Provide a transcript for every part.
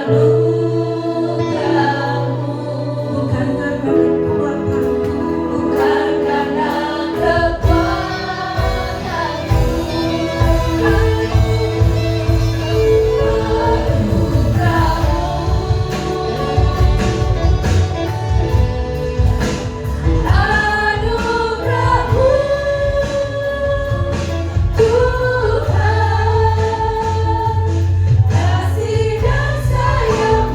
Tuhan, kasih dan sayang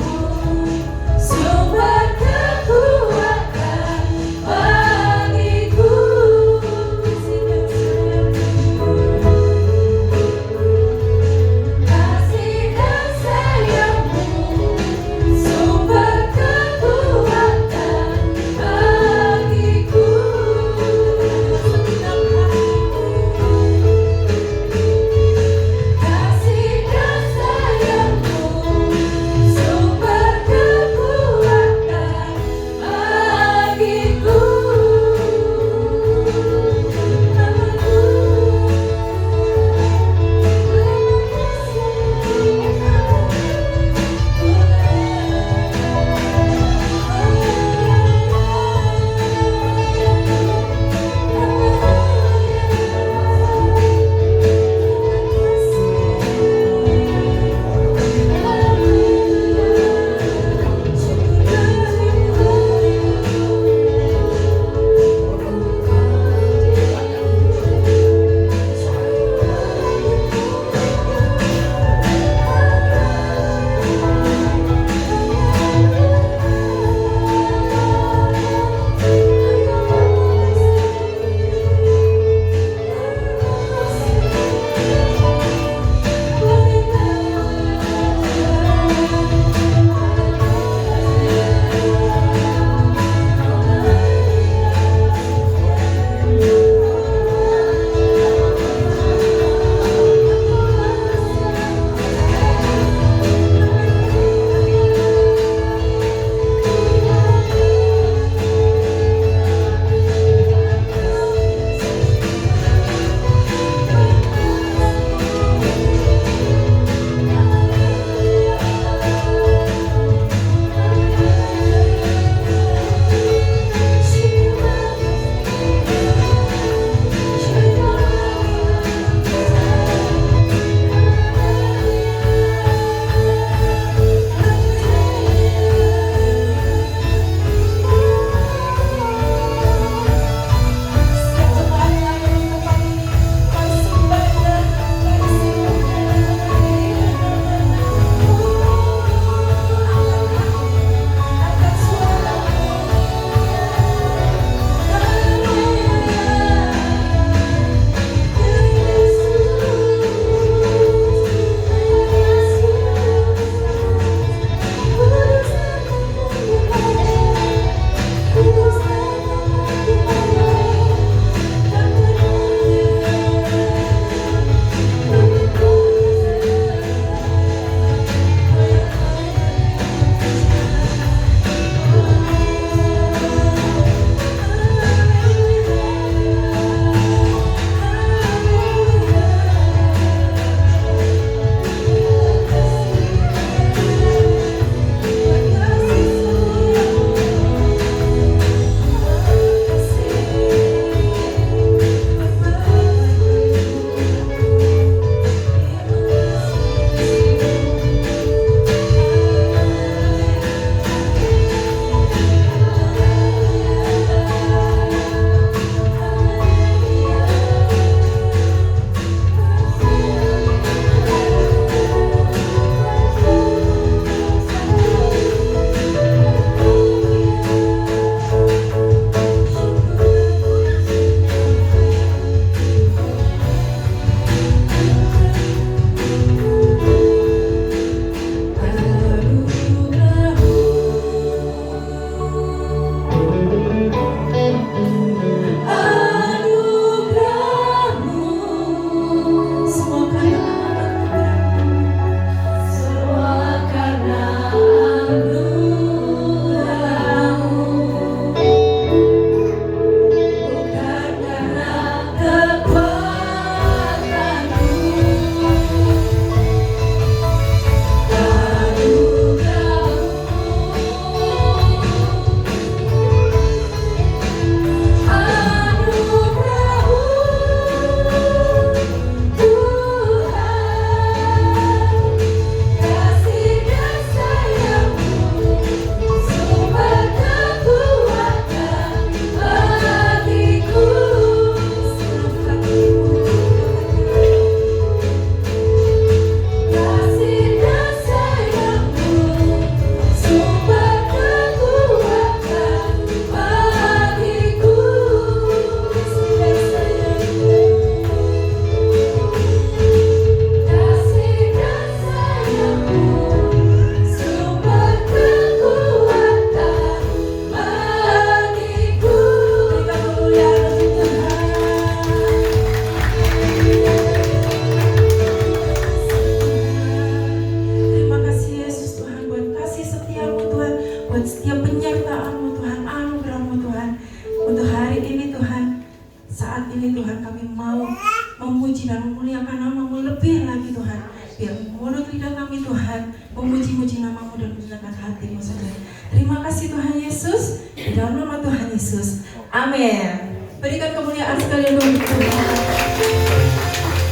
jiwamu dan menyenangkan hatimu saja. Terima kasih Tuhan Yesus, di dalam nama Tuhan Yesus. Amin. Berikan kemuliaan sekalian bagi Tuhan.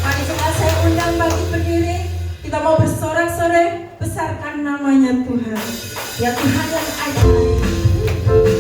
Mari jemaat saya undang bagi berdiri. Kita mau bersorak-sorai, besarkan namanya Tuhan. Ya Tuhan yang ajaib.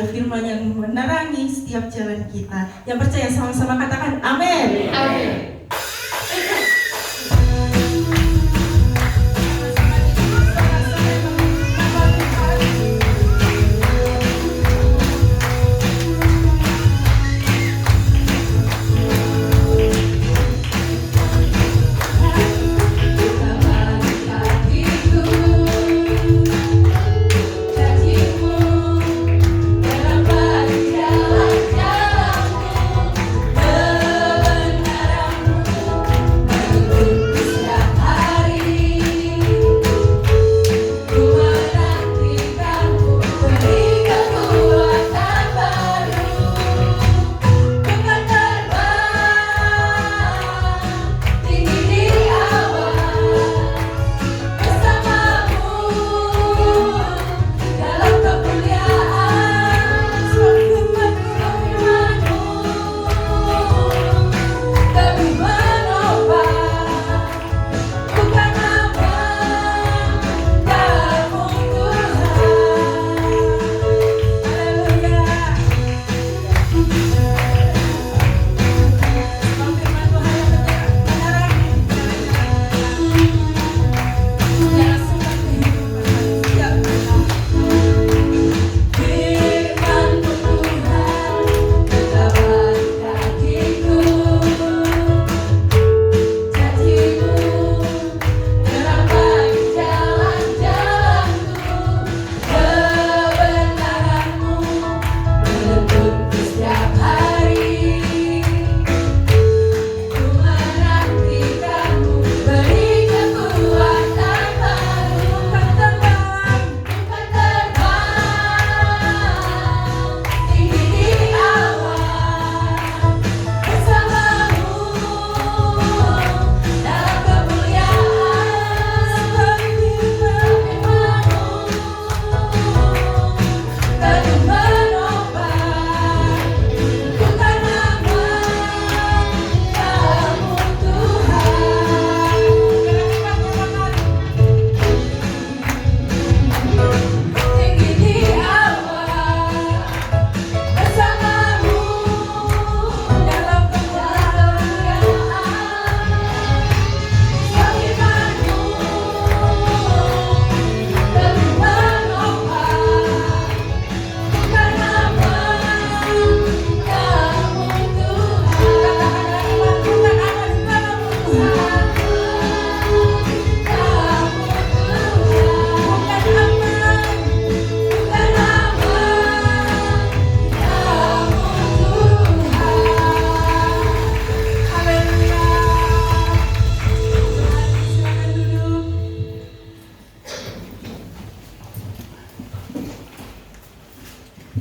Firman yang menerangi setiap jalan kita. Yang percaya sama-sama katakan amin. Amin. Kebenaran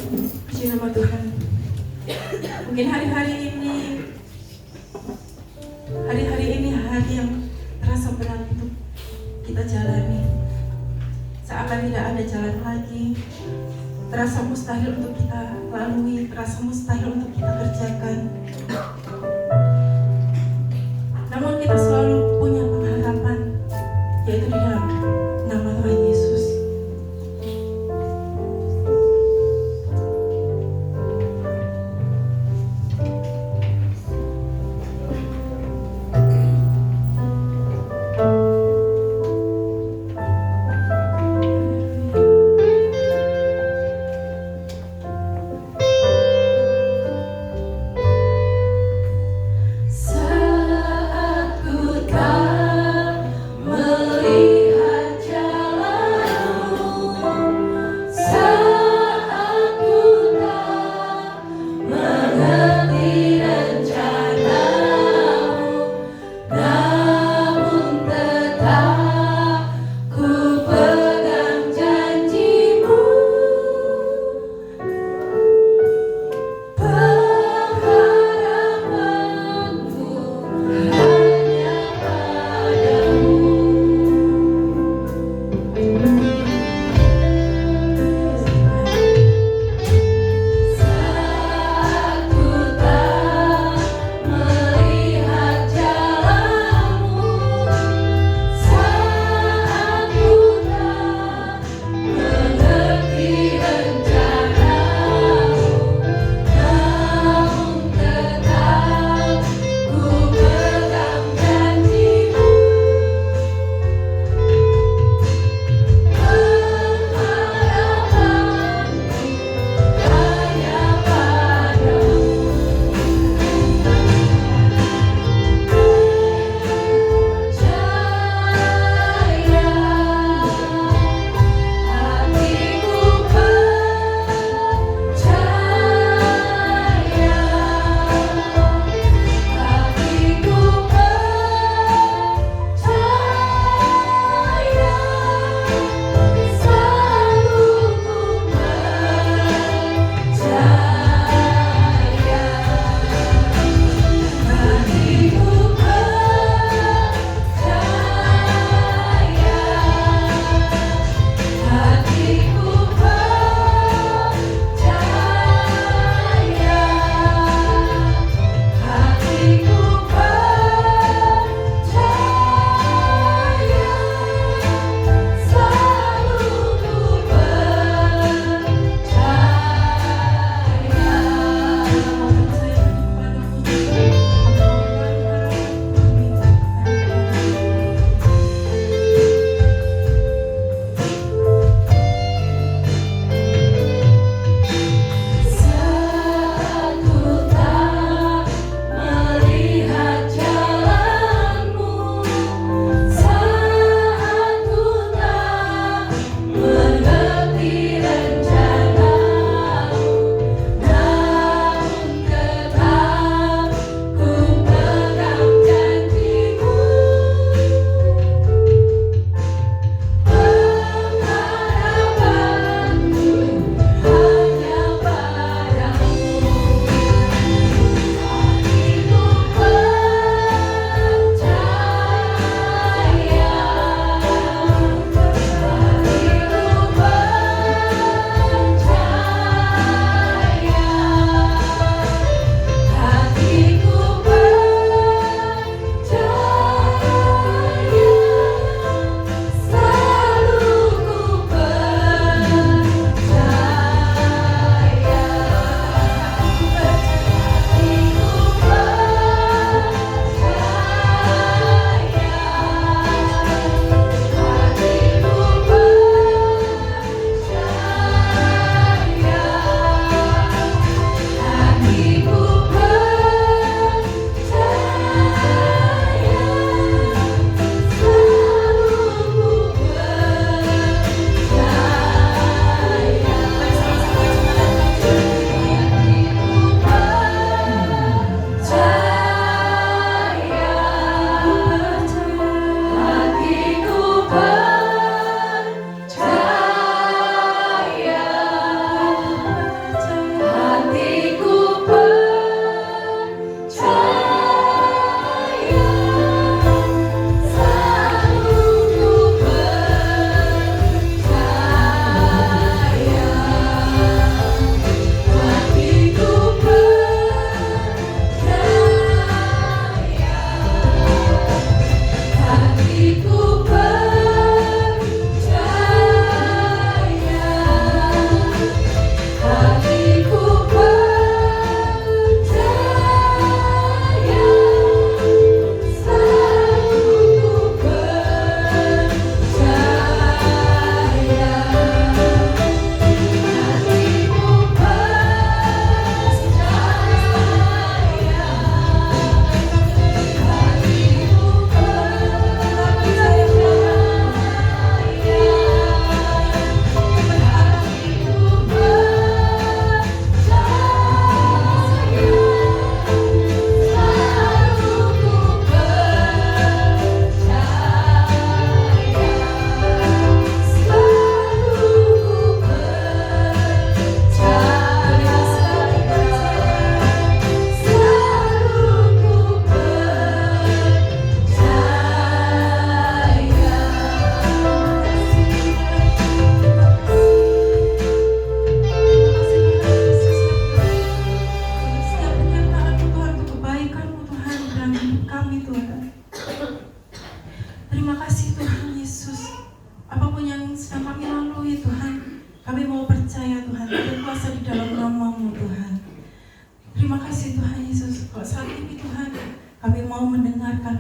Puji nama Tuhan. Mungkin hari-hari ini hari yang terasa berat untuk kita jalani. Seakan tidak ada jalan lagi. Terasa mustahil untuk kita lalui, terasa mustahil untuk kita kerjakan. Namun kita selalu punya pengharapan, yaitu di dalam nama Tuhan Yesus. Saat ku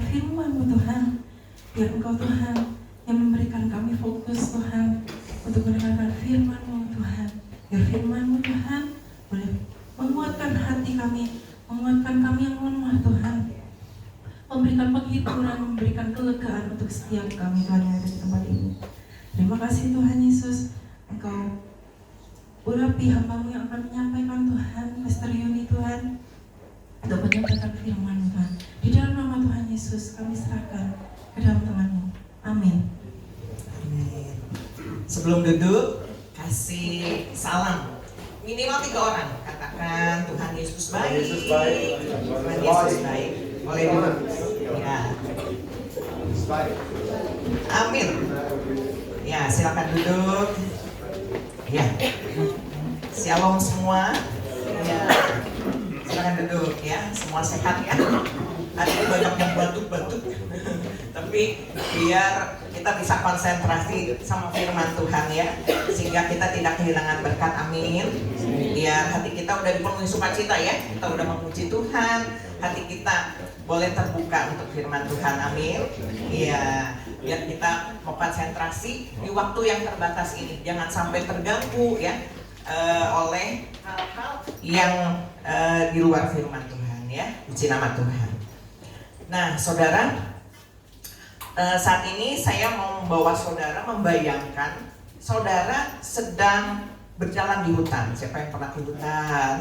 firman-Mu Tuhan. Biar Engkau Tuhan yang memberikan kami fokus Tuhan untuk mendengarkan firman-Mu Tuhan. Biar firman-Mu Tuhan boleh menguatkan hati kami, menguatkan kami yang lemah Tuhan, memberikan penghiburan, memberikan kelegaan untuk setiap kami Tuhan yang ada di tempat ini. Terima kasih Tuhan Yesus, Engkau urapi hamba-Mu yang akan menyampaikan Tuhan, Pastor Yuni Tuhan, untuk menyampaikan firman Tuhan. Di dalam nama Tuhan Yesus kami serahkan ke dalam tangan-Mu. Amin. Amin. Sebelum duduk, kasih salam minimal 3 orang. Katakan Tuhan Yesus baik. Tuhan Yesus baik. Tuhan Yesus baik. Boleh duduk. Ya. Amin. Ya, silakan duduk. Ya. Shalom semua. Ya. Silakan duduk ya. Semua sehat ya. Ada banyak yang batuk-batuk. Tapi biar kita bisa konsentrasi sama firman Tuhan ya, sehingga kita tidak kehilangan berkat. Amin. Biar hati kita udah dipenuhi sukacita ya, kita udah memuji Tuhan, hati kita boleh terbuka untuk firman Tuhan. Amin. Iya, biar kita mau konsentrasi di waktu yang terbatas ini, jangan sampai terganggu ya oleh hal-hal yang di luar firman Tuhan ya. Puji nama Tuhan. Nah, saudara, saat ini saya mau membawa saudara membayangkan saudara sedang berjalan di hutan. Siapa yang pernah ke hutan?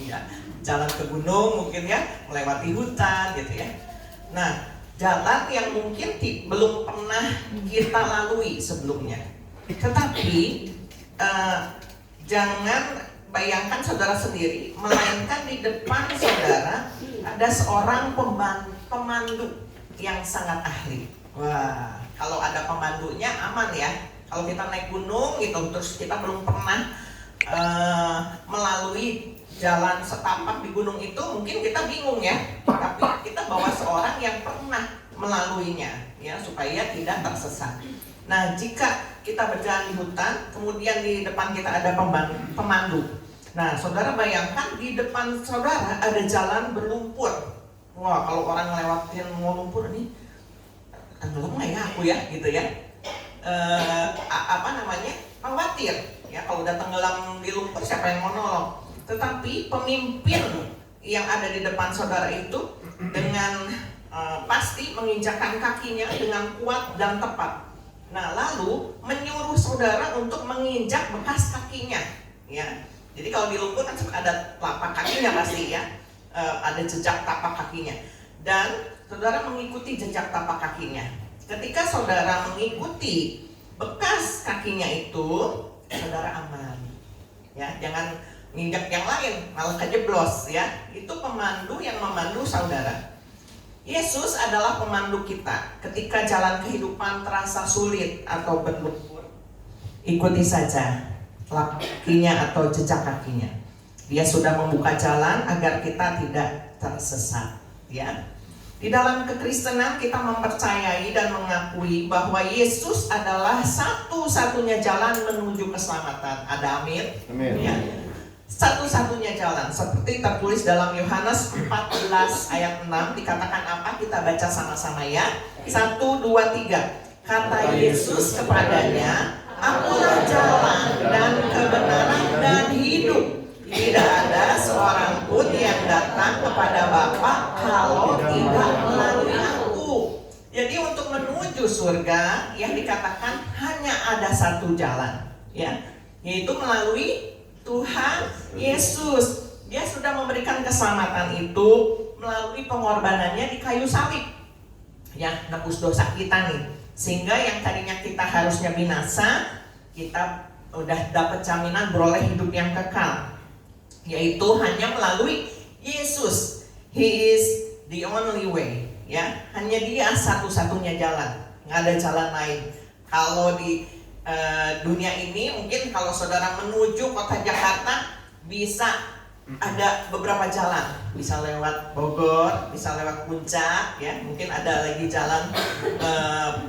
Ya, jalan ke gunung mungkin ya, melewati hutan gitu ya. Nah, jalan yang mungkin belum pernah kita lalui sebelumnya. Tetapi jangan bayangkan saudara sendiri, melainkan di depan saudara ada seorang pemandu yang sangat ahli. Wah, kalau ada pemandunya aman ya. Kalau kita naik gunung gitu, terus kita belum pernah melalui jalan setapak di gunung itu, mungkin kita bingung ya. Tapi kita bawa seorang yang pernah melaluinya ya, supaya tidak tersesat. Nah, jika kita berjalan di hutan, kemudian di depan kita ada pemandu. Nah, saudara bayangkan di depan saudara ada jalan berlumpur. Wah, kalau orang ngelewatin lumpur nih, tenggelam nggak ya aku ya, gitu ya. Khawatir ya, kalau udah tenggelam di lumpur siapa yang mau nolong. Tetapi pemimpin yang ada di depan saudara itu dengan pasti menginjakkan kakinya dengan kuat dan tepat. Nah, lalu menyuruh saudara untuk menginjak bekas kakinya ya. Jadi kalau di lumpur kan ada telapak kakinya pasti ya, ada jejak tapak kakinya. Dan saudara mengikuti jejak tapak kakinya. Ketika saudara mengikuti bekas kakinya itu, saudara aman. Ya, jangan nginjak yang lain, malah kejeblos ya. Itu pemandu yang memandu saudara. Yesus adalah pemandu kita. Ketika jalan kehidupan terasa sulit atau berlumpur, ikuti saja kakinya atau jejak kakinya. Dia sudah membuka jalan agar kita tidak tersesat ya. Di dalam kekristenan kita mempercayai dan mengakui bahwa Yesus adalah satu-satunya jalan menuju keselamatan. Ada amin? Amin. Ya. Satu-satunya jalan, seperti tertulis dalam Yohanes 14 ayat 6, dikatakan apa? Kita baca sama-sama ya. 1, 2, 3. Kata Yesus kepadanya, "Akulah jalan dan kebenaran dan hidup. Tidak ada seorang pun yang datang kepada Bapa kalau tidak melalui aku." Jadi untuk menuju surga yang dikatakan hanya ada satu jalan ya, yaitu melalui Tuhan Yesus. Dia sudah memberikan keselamatan itu melalui pengorbanannya di kayu salib ya, nebus dosa kita nih. Sehingga yang tadinya kita harusnya binasa, kita udah dapat jaminan beroleh hidup yang kekal, yaitu hanya melalui Yesus. He is the only way ya, hanya Dia satu-satunya jalan, nggak ada jalan lain. Kalau di dunia ini mungkin kalau saudara menuju kota Jakarta bisa ada beberapa jalan, bisa lewat Bogor, bisa lewat Puncak ya, mungkin ada lagi jalan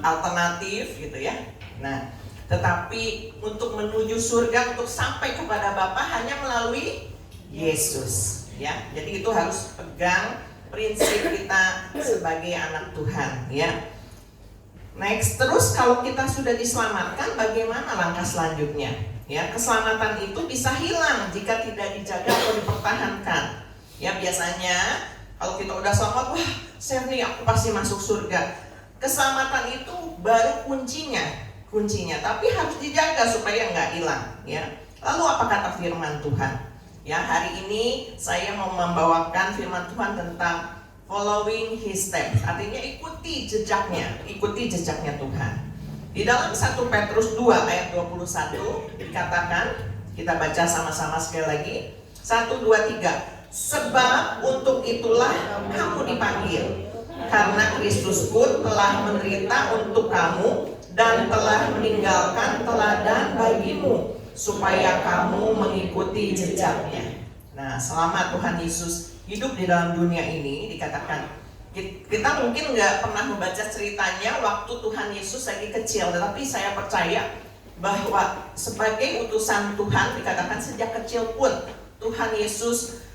alternatif gitu ya. Nah, tetapi untuk menuju surga, untuk sampai kepada Bapa hanya melalui Yesus ya. Jadi itu harus pegang prinsip kita sebagai anak Tuhan, ya. Next, terus kalau kita sudah diselamatkan, bagaimana langkah selanjutnya? Ya, keselamatan itu bisa hilang jika tidak dijaga atau dipertahankan. Ya, biasanya kalau kita udah selamat, wah, saya nih aku pasti masuk surga. Keselamatan itu baru kuncinya, tapi harus dijaga supaya nggak hilang. Ya, lalu apa kata firman Tuhan? Ya, hari ini saya mau membawakan firman Tuhan tentang following His steps, artinya ikuti jejaknya Tuhan. Di dalam 1 Petrus 2 ayat 21 dikatakan, kita baca sama-sama sekali lagi, 1, 2, 3. Sebab untuk itulah kamu dipanggil, karena Kristus pun telah menderita untuk kamu dan telah meninggalkan teladan bagimu, supaya kamu mengikuti jejaknya. Nah, selama Tuhan Yesus hidup di dalam dunia ini, dikatakan kita mungkin nggak pernah membaca ceritanya waktu Tuhan Yesus lagi kecil, tetapi saya percaya bahwa sebagai utusan Tuhan, dikatakan sejak kecil pun Tuhan Yesus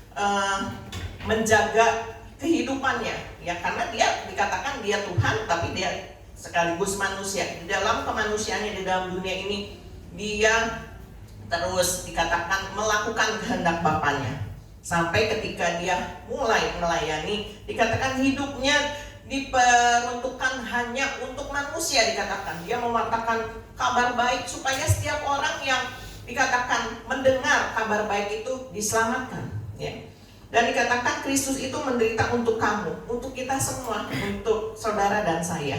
menjaga kehidupannya, ya, karena dia dikatakan dia Tuhan, tapi dia sekaligus manusia. Di dalam kemanusiaannya di dalam dunia ini, dia terus dikatakan melakukan kehendak Bapaknya. Sampai ketika dia mulai melayani, dikatakan hidupnya diperuntukkan hanya untuk manusia. Dikatakan dia mewartakan kabar baik supaya setiap orang yang dikatakan mendengar kabar baik itu diselamatkan, ya. Dan dikatakan Kristus itu menderita untuk kamu, untuk kita semua, untuk saudara dan saya,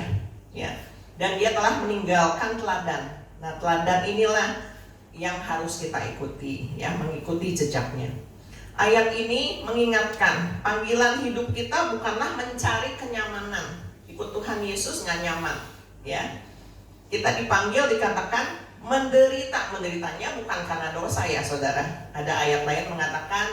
ya. Dan dia telah meninggalkan teladan. Nah, teladan inilah yang harus kita ikuti, ya, mengikuti jejaknya. Ayat ini mengingatkan panggilan hidup kita bukanlah mencari kenyamanan. Ikut Tuhan Yesus nggak nyaman, ya. Kita dipanggil, dikatakan menderita. Menderitanya bukan karena dosa, ya saudara. Ada ayat lain mengatakan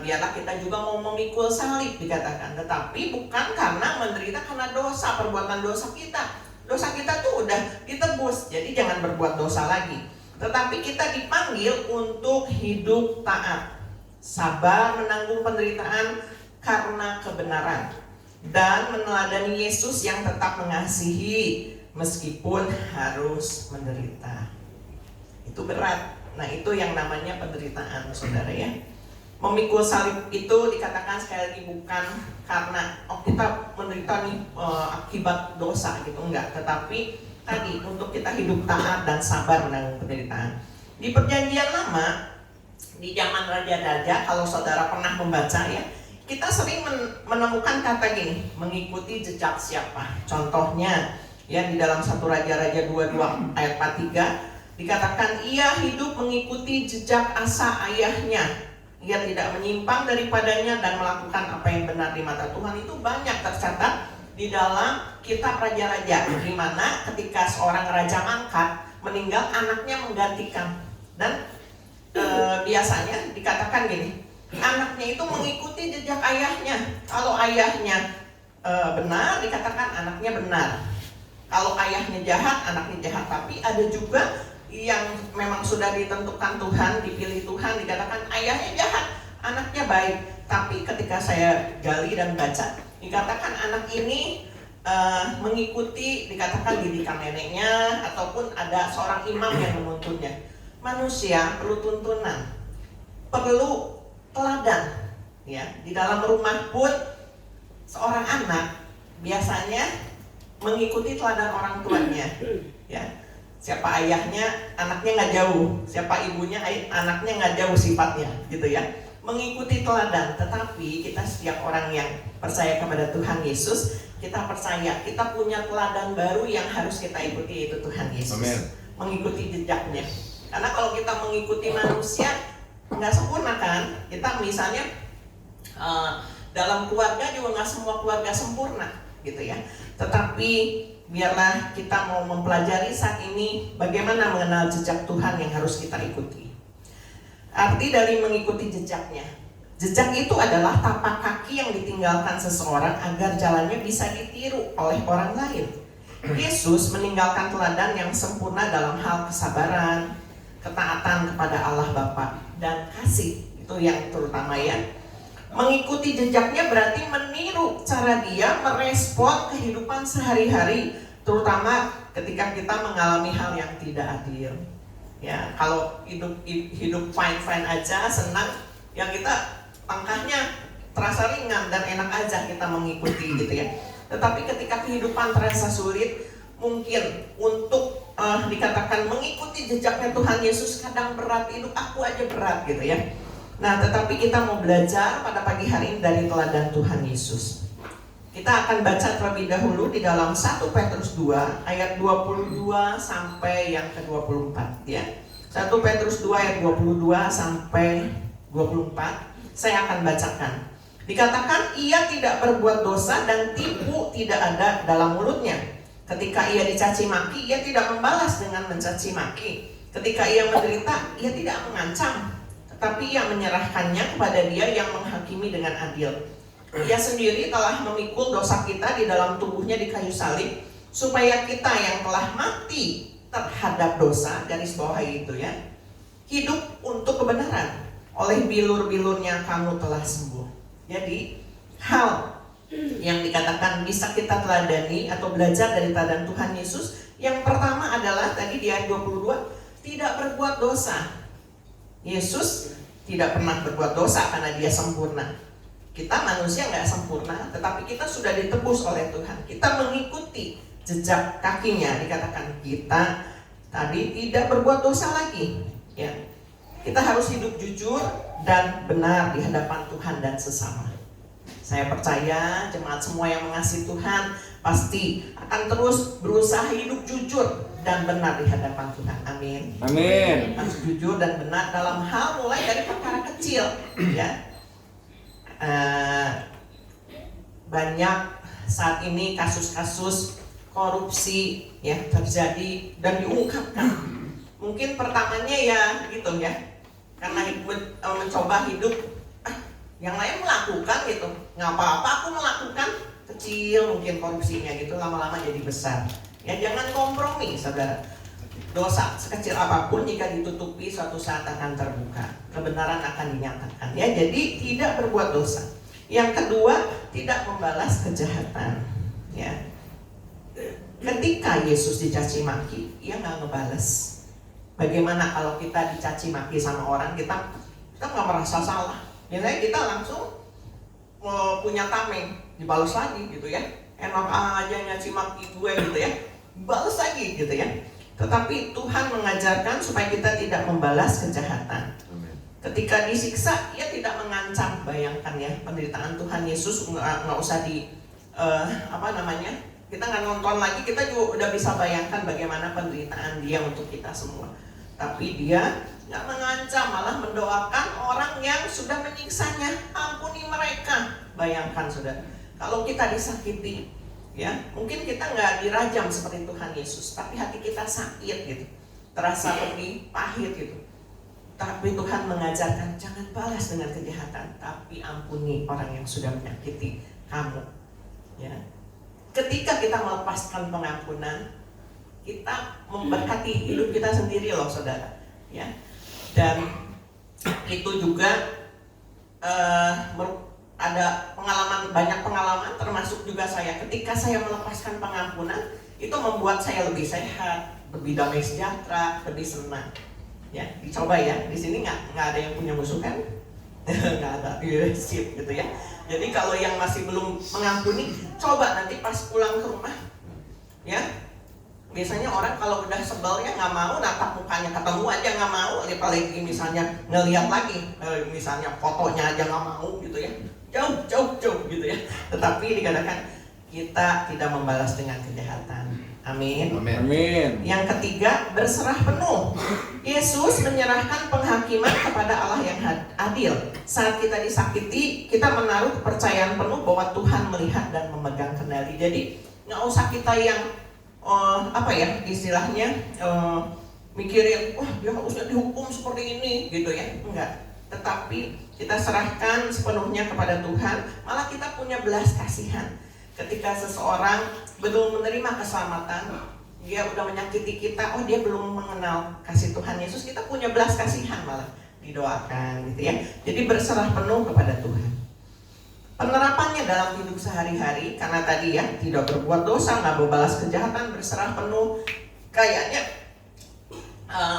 biarlah kita juga mau memikul salib, dikatakan. Tetapi bukan karena menderita karena dosa, perbuatan dosa kita. Dosa kita tuh udah ditebus, jadi jangan berbuat dosa lagi. Tetapi kita dipanggil untuk hidup taat, sabar menanggung penderitaan karena kebenaran, dan meneladani Yesus yang tetap mengasihi meskipun harus menderita. Itu berat. Nah, itu yang namanya penderitaan, saudara, ya. Memikul salib itu dikatakan sekali lagi bukan karena kita menderita nih akibat dosa gitu, enggak. Tetapi tadi untuk kita hidup taat dan sabar menanggung penderitaan. Di Perjanjian Lama, di zaman raja-raja, kalau saudara pernah membaca, ya, kita sering menemukan kata gini, mengikuti jejak siapa. Contohnya, ya, di dalam 1 Raja-Raja 22 ayat 43 dikatakan ia hidup mengikuti jejak Asa ayahnya. Ia tidak menyimpang daripadanya dan melakukan apa yang benar di mata Tuhan. Itu banyak tercatat di dalam kitab raja-raja, di mana ketika seorang raja mangkat meninggal, anaknya menggantikan. Dan biasanya dikatakan gini, anaknya itu mengikuti jejak ayahnya. Kalau ayahnya benar, dikatakan anaknya benar. Kalau ayahnya jahat, anaknya jahat. Tapi ada juga yang memang sudah ditentukan Tuhan, dipilih Tuhan, dikatakan ayahnya jahat, anaknya baik. Tapi ketika saya gali dan baca, dikatakan anak ini mengikuti, dikatakan didikan neneknya, ataupun ada seorang imam yang menuntunnya. Manusia perlu tuntunan, perlu teladan, ya. Di dalam rumah pun seorang anak biasanya mengikuti teladan orang tuanya, ya. Siapa ayahnya, anaknya nggak jauh. Siapa ibunya, anaknya nggak jauh sifatnya, gitu, ya. Mengikuti teladan. Tetapi kita setiap orang yang percaya kepada Tuhan Yesus, kita percaya kita punya teladan baru yang harus kita ikuti, yaitu Tuhan Yesus. Amen. Mengikuti jejaknya. Karena kalau kita mengikuti manusia nggak sempurna, kan? Kita misalnya dalam keluarga juga nggak semua keluarga sempurna, gitu, ya. Tetapi biarlah kita mau mempelajari saat ini bagaimana mengenal jejak Tuhan yang harus kita ikuti. Arti dari mengikuti jejaknya. Jejak itu adalah tapak kaki yang ditinggalkan seseorang agar jalannya bisa ditiru oleh orang lain. Yesus meninggalkan teladan yang sempurna dalam hal kesabaran, ketaatan kepada Allah Bapa, dan kasih. Itu yang terutama, ya. Mengikuti jejaknya berarti meniru cara dia merespon kehidupan sehari-hari, terutama ketika kita mengalami hal yang tidak adil. Ya, kalau hidup fine aja, senang, yang kita langkahnya terasa ringan dan enak aja kita mengikuti gitu ya. Tetapi ketika kehidupan terasa sulit, mungkin untuk dikatakan mengikuti jejaknya Tuhan Yesus kadang berat, hidup aku aja berat gitu ya. Nah, tetapi kita mau belajar pada pagi hari ini dari teladan Tuhan Yesus. Kita akan baca terlebih dahulu di dalam 1 Petrus 2 ayat 22 sampai yang ke-24 ya. 1 Petrus 2 ayat 22 sampai 24. Saya akan bacakan. Dikatakan ia tidak berbuat dosa dan tipu tidak ada dalam mulutnya. Ketika ia dicaci maki, ia tidak membalas dengan mencaci maki. Ketika ia menderita, ia tidak mengancam, tetapi ia menyerahkannya kepada Dia yang menghakimi dengan adil. Ia sendiri telah memikul dosa kita di dalam tubuhnya di kayu salib, supaya kita yang telah mati terhadap dosa, garis bawah itu ya, hidup untuk kebenaran. Oleh bilur-bilurnya kamu telah sembuh. Jadi hal yang dikatakan bisa kita teladani atau belajar dari teladan Tuhan Yesus, yang pertama adalah tadi di ayat 22, tidak berbuat dosa. Yesus tidak pernah berbuat dosa karena Dia sempurna. Kita manusia nggak sempurna, tetapi kita sudah ditebus oleh Tuhan. Kita mengikuti jejak kakinya. Dikatakan kita tadi tidak berbuat dosa lagi. Ya, kita harus hidup jujur dan benar di hadapan Tuhan dan sesama. Saya percaya jemaat semua yang mengasihi Tuhan pasti akan terus berusaha hidup jujur dan benar di hadapan Tuhan. Amin. Amin. Harus jujur dan benar dalam hal mulai dari perkara kecil, ya. Banyak saat ini kasus-kasus korupsi ya terjadi dan diungkapkan. Mungkin pertamanya ya gitu ya, karena mencoba hidup, yang lain melakukan gitu, nggak apa-apa aku melakukan, kecil mungkin korupsinya gitu, lama-lama jadi besar. Ya jangan kompromi saudara. Dosa sekecil apapun jika ditutupi suatu saat akan terbuka, kebenaran akan dinyatakan. Ya, jadi tidak berbuat dosa. Yang kedua, tidak membalas kejahatan. Ya, ketika Yesus dicaci maki, Ia nggak ngebalas. Bagaimana kalau kita dicaci maki sama orang, kita nggak merasa salah. Biasanya kita langsung punya tameng, dibalas lagi gitu ya. Enak aja nyaci maki gue gitu ya, balas lagi gitu ya. Tetapi Tuhan mengajarkan supaya kita tidak membalas kejahatan. Ketika disiksa, Ia tidak mengancam. Bayangkan ya, penderitaan Tuhan Yesus nggak usah kita nggak nonton lagi, kita juga udah bisa bayangkan bagaimana penderitaan Dia untuk kita semua. Tapi Dia nggak mengancam, malah mendoakan orang yang sudah menyiksanya, ampuni mereka. Bayangkan saudara, kalau kita disakiti, ya, mungkin kita nggak dirajam seperti Tuhan Yesus, tapi hati kita sakit gitu, terasa pedih, pahit gitu. Tapi Tuhan mengajarkan jangan balas dengan kejahatan, tapi ampuni orang yang sudah menyakiti kamu. Ya, ketika kita melepaskan pengampunan, kita memberkati hidup kita sendiri loh saudara. Ya, dan itu juga ada banyak pengalaman, termasuk juga saya. Ketika saya melepaskan pengampunan, itu membuat saya lebih sehat, lebih damai sejahtera, lebih senang. Ya, dicoba ya. Di sini nggak ada yang punya musuh kan? Nggak ada, sip gitu ya. Jadi kalau yang masih belum mengampuni, coba nanti pas pulang ke rumah, ya. Biasanya orang kalau udah sebel ya nggak mau natap mukanya, ketemu aja nggak mau, apalagi misalnya ngelihat lagi, misalnya fotonya aja nggak mau gitu ya. Jauh gitu ya. Tetapi dikatakan kita tidak membalas dengan kejahatan. Amin. Amin. Yang ketiga, berserah penuh. Yesus menyerahkan penghakiman kepada Allah yang adil. Saat kita disakiti, kita menaruh kepercayaan penuh bahwa Tuhan melihat dan memegang kendali. Jadi nggak usah kita yang istilahnya mikirin, wah dia harusnya dihukum seperti ini gitu ya. Enggak. Tetapi kita serahkan sepenuhnya kepada Tuhan, malah kita punya belas kasihan. Ketika seseorang belum menerima keselamatan, dia udah menyakiti kita, dia belum mengenal kasih Tuhan Yesus, kita punya belas kasihan malah didoakan gitu ya. Jadi berserah penuh kepada Tuhan. Penerapannya dalam hidup sehari-hari, karena tadi ya, tidak berbuat dosa, nggak membalas kejahatan, berserah penuh. Kayaknya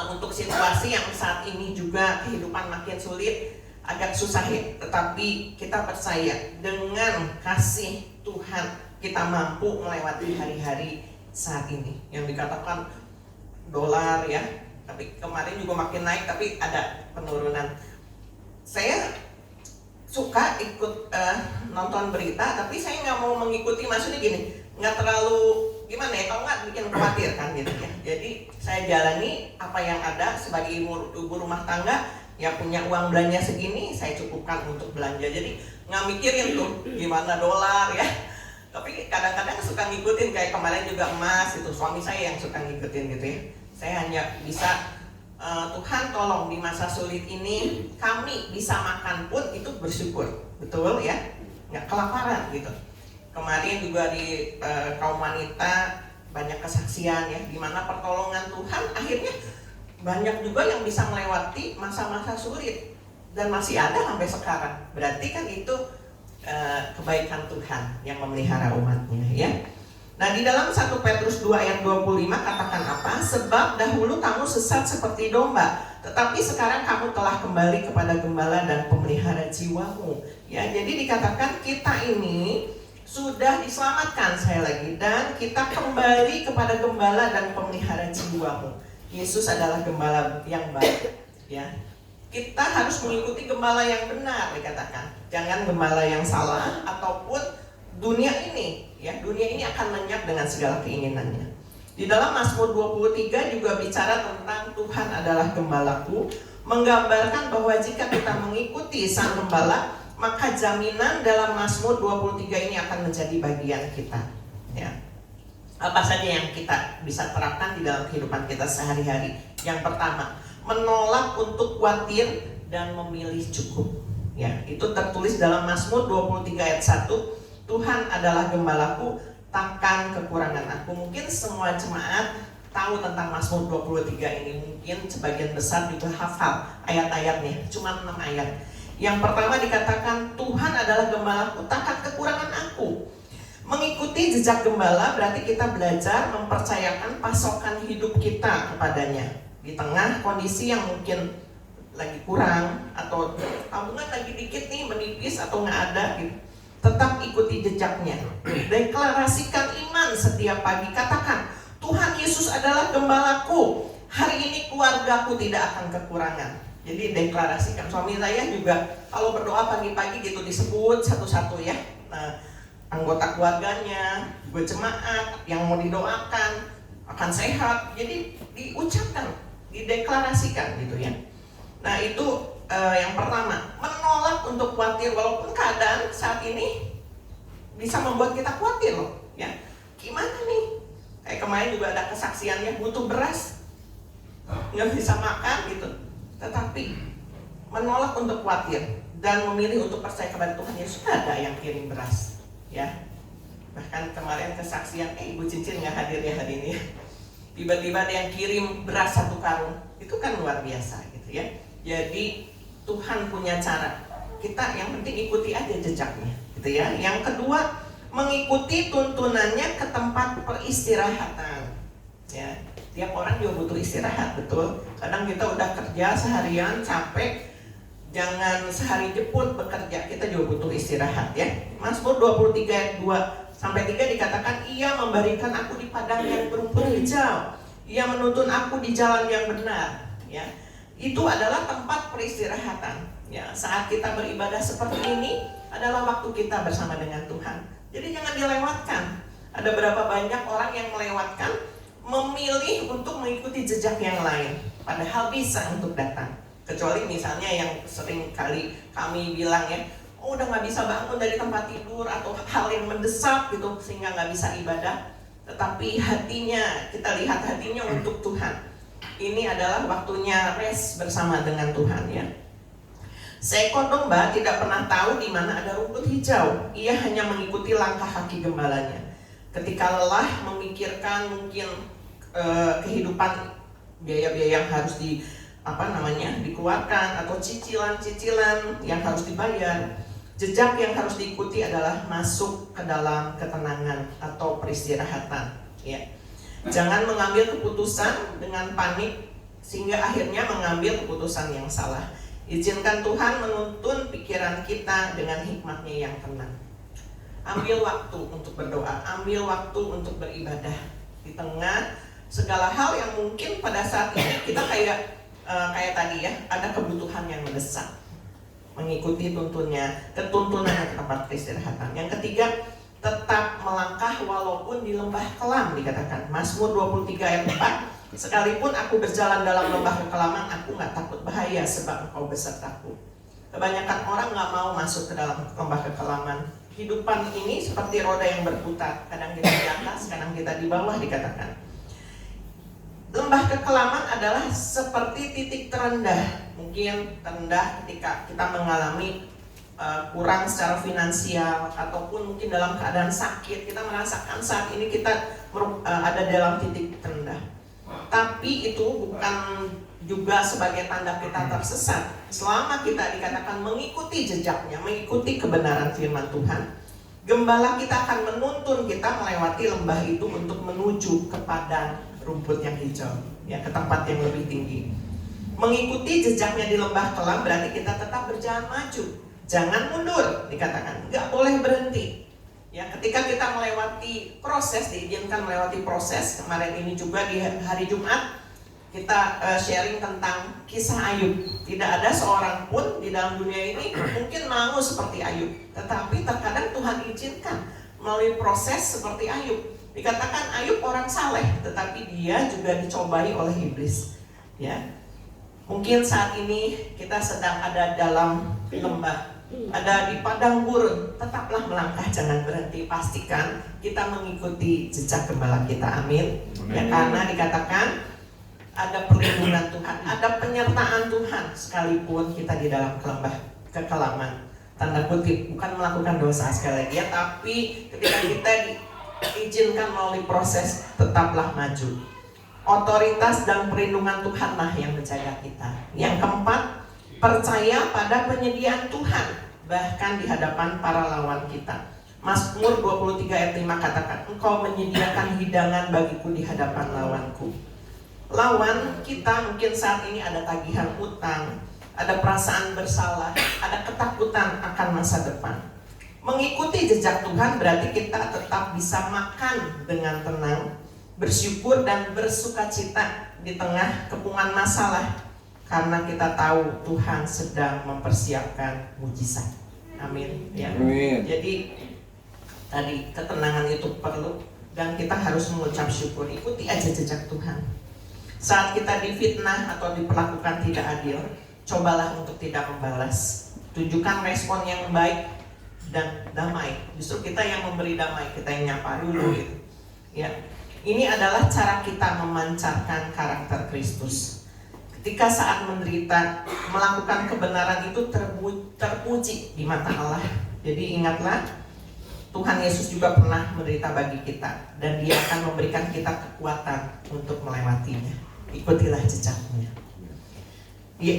untuk situasi yang saat ini juga kehidupan makin sulit, agak susah ya. Tetapi kita percaya dengan kasih Tuhan kita mampu melewati hari-hari saat ini. Yang dikatakan dolar ya, tapi kemarin juga makin naik, tapi ada penurunan. Saya suka ikut nonton berita, tapi saya nggak mau mengikuti, maksudnya gini, nggak terlalu gimana ya, kalau nggak bikin khawatir kan gitu ya. Jadi saya jalani apa yang ada sebagai ibu rumah tangga, ya punya uang belanja segini, saya cukupkan untuk belanja. Jadi nggak mikirin tuh gimana dolar ya. Tapi kadang-kadang suka ngikutin, kayak kemarin juga emas itu, suami saya yang suka ngikutin gitu ya. Saya hanya bisa Tuhan tolong di masa sulit ini kami bisa makan pun itu bersyukur, betul ya, nggak kelaparan gitu. Kemarin juga di kaum wanita banyak kesaksian ya, di mana pertolongan Tuhan akhirnya banyak juga yang bisa melewati masa-masa sulit dan masih ada sampai sekarang. Berarti kan itu kebaikan Tuhan yang memelihara umatnya ya. Nah, di dalam 1 Petrus 2 ayat 25 katakan apa? Sebab dahulu kamu sesat seperti domba, tetapi sekarang kamu telah kembali kepada gembala dan pemelihara jiwamu. Ya, jadi dikatakan kita ini sudah diselamatkan sekali lagi, dan kita kembali kepada gembala dan pemelihara jiwamu. Yesus adalah gembala yang baik. Ya, kita harus mengikuti gembala yang benar dikatakan. Jangan gembala yang salah ataupun dunia ini. Ya, dunia ini akan lenyap dengan segala keinginannya. Di dalam Mazmur 23 juga bicara tentang Tuhan adalah gembalaku, menggambarkan bahwa jika kita mengikuti sang gembala, maka jaminan dalam Mazmur 23 ini akan menjadi bagian kita. Ya. Apa saja yang kita bisa terapkan di dalam kehidupan kita sehari-hari? Yang pertama, menolak untuk khawatir dan memilih cukup. Ya, itu tertulis dalam Mazmur 23 ayat 1. Tuhan adalah gembalaku, takkan kekurangan aku. Mungkin semua jemaat tahu tentang Mazmur 23 ini. Mungkin sebagian besar juga hafal ayat-ayatnya, cuma 6 ayat. Yang pertama dikatakan, Tuhan adalah gembalaku, takkan kekurangan aku. Mengikuti jejak gembala berarti kita belajar mempercayakan pasokan hidup kita kepadanya. Di tengah kondisi yang mungkin lagi kurang, atau tabungan lagi dikit nih, menipis atau nggak ada gitu, tetap ikuti jejaknya. Deklarasikan iman setiap pagi. Katakan, Tuhan Yesus adalah gembalaku, hari ini keluargaku tidak akan kekurangan. Jadi deklarasikan. Suami saya juga kalau berdoa pagi-pagi gitu disebut satu-satu ya. Nah, anggota keluarganya, juga jemaat yang mau didoakan akan sehat. Jadi diucapkan, dideklarasikan gitu ya. Nah, itu yang pertama, menolak untuk khawatir, walaupun keadaan saat ini bisa membuat kita khawatir loh ya. Gimana nih? Kayak kemarin juga ada kesaksiannya, butuh beras, nggak bisa makan gitu. Tetapi menolak untuk khawatir dan memilih untuk percaya kepada Tuhan. Ya sudah, ada yang kirim beras ya. Bahkan kemarin kesaksian, Ibu Cincin nggak hadir ya hari ini. Tiba-tiba ada yang kirim beras 1 karung. Itu kan luar biasa gitu ya. Jadi Tuhan punya cara. Kita yang penting ikuti aja jejaknya gitu ya. Yang kedua, mengikuti tuntunannya ke tempat peristirahatan. Ya, tiap orang juga butuh istirahat, betul. Kadang kita udah kerja seharian capek, jangan sehari jeput bekerja, kita juga butuh istirahat ya. Mazmur 23 ayat 2-3 dikatakan, Ia memberikan aku di padang yang berumpun hijau, Ia menuntun aku di jalan yang benar. Ya, itu adalah tempat peristirahatan. Ya, saat kita beribadah seperti ini adalah waktu kita bersama dengan Tuhan. Jadi jangan dilewatkan. Ada berapa banyak orang yang melewatkan, memilih untuk mengikuti jejak yang lain, padahal bisa untuk datang. Kecuali misalnya yang sering kali kami bilang ya, udah nggak bisa bangun dari tempat tidur atau hal yang mendesak gitu sehingga nggak bisa ibadah. Tetapi hatinya, kita lihat hatinya untuk Tuhan. Ini adalah waktunya rest bersama dengan Tuhan ya. Seekor domba tidak pernah tahu di mana ada rumput hijau. Ia hanya mengikuti langkah kaki gembalanya. Ketika lelah memikirkan mungkin kehidupan, biaya-biaya yang harus dikeluarkan atau cicilan-cicilan yang harus dibayar, Jejak yang harus diikuti adalah masuk ke dalam ketenangan atau peristirahatan, ya. Jangan mengambil keputusan dengan panik sehingga akhirnya mengambil keputusan yang salah. Izinkan Tuhan menuntun pikiran kita dengan hikmat-Nya yang tenang. Ambil waktu untuk berdoa, ambil waktu untuk beribadah di tengah segala hal yang mungkin pada saat ini kita kayak tadi ya, ada kebutuhan yang mendesak. Mengikuti ketuntunan ke tempat peristirahatan. Yang ketiga, tetap melangkah walaupun di lembah kelam, dikatakan Mazmur 23 ayat 4. Sekalipun aku berjalan dalam lembah kekelaman, aku gak takut bahaya sebab Engkau besertaku. Kebanyakan orang gak mau masuk ke dalam lembah kekelaman. Kehidupan ini seperti roda yang berputar, kadang kita di atas, kadang kita di bawah, dikatakan. Lembah kekelaman adalah seperti titik terendah. Mungkin terendah ketika kita mengalami kurang secara finansial, ataupun mungkin dalam keadaan sakit. Kita merasakan saat ini kita ada dalam titik terendah. Tapi itu bukan juga sebagai tanda kita tersesat. Selama kita dikatakan mengikuti jejaknya, mengikuti kebenaran firman Tuhan, gembala kita akan menuntun kita melewati lembah itu untuk menuju kepada rumput yang hijau, ya, ke tempat yang lebih tinggi. Mengikuti jejaknya di lembah kelam berarti kita tetap berjalan maju, jangan mundur, dikatakan, nggak boleh berhenti. Ya, ketika kita melewati proses, diizinkan melewati proses. Kemarin ini juga di hari Jumat kita sharing tentang kisah Ayub. Tidak ada seorang pun di dalam dunia ini mungkin mau seperti Ayub, tetapi terkadang Tuhan izinkan melalui proses seperti Ayub. Dikatakan Ayub orang saleh, tetapi dia juga dicobai oleh iblis. Ya, mungkin saat ini kita sedang ada dalam lembah, ada di padang gurun, tetaplah melangkah, jangan berhenti. Pastikan kita mengikuti jejak gembala kita, amin. Ya, karena dikatakan ada perlindungan Tuhan, ada penyertaan Tuhan sekalipun kita di dalam kekelaman. Tanda kutip, bukan melakukan dosa sekali lagi ya, tapi ketika kita diizinkan melalui proses, tetaplah maju. Otoritas dan perlindungan Tuhanlah yang menjaga kita. Yang keempat, percaya pada penyediaan Tuhan bahkan di hadapan para lawan kita. Mazmur 23 ayat 5 katakan, Engkau menyediakan hidangan bagiku di hadapan lawanku. Lawan kita mungkin saat ini ada tagihan utang, ada perasaan bersalah, ada ketakutan akan masa depan. Mengikuti jejak Tuhan berarti kita tetap bisa makan dengan tenang, bersyukur dan bersukacita di tengah kepungan masalah, karena kita tahu Tuhan sedang mempersiapkan mujizat. Amin. Ya. Amin. Jadi tadi ketenangan itu perlu, dan kita harus mengucap syukur. Ikuti aja jejak Tuhan. Saat kita difitnah atau diperlakukan tidak adil, cobalah untuk tidak membalas. Tunjukkan respon yang baik dan damai. Justru kita yang memberi damai, kita yang nyapa dulu gitu. Ya. Ini adalah cara kita memancarkan karakter Kristus. Ketika saat menderita, melakukan kebenaran itu terpuji di mata Allah. Jadi ingatlah, Tuhan Yesus juga pernah menderita bagi kita, dan Dia akan memberikan kita kekuatan untuk melewatinya. Ikutilah jejaknya.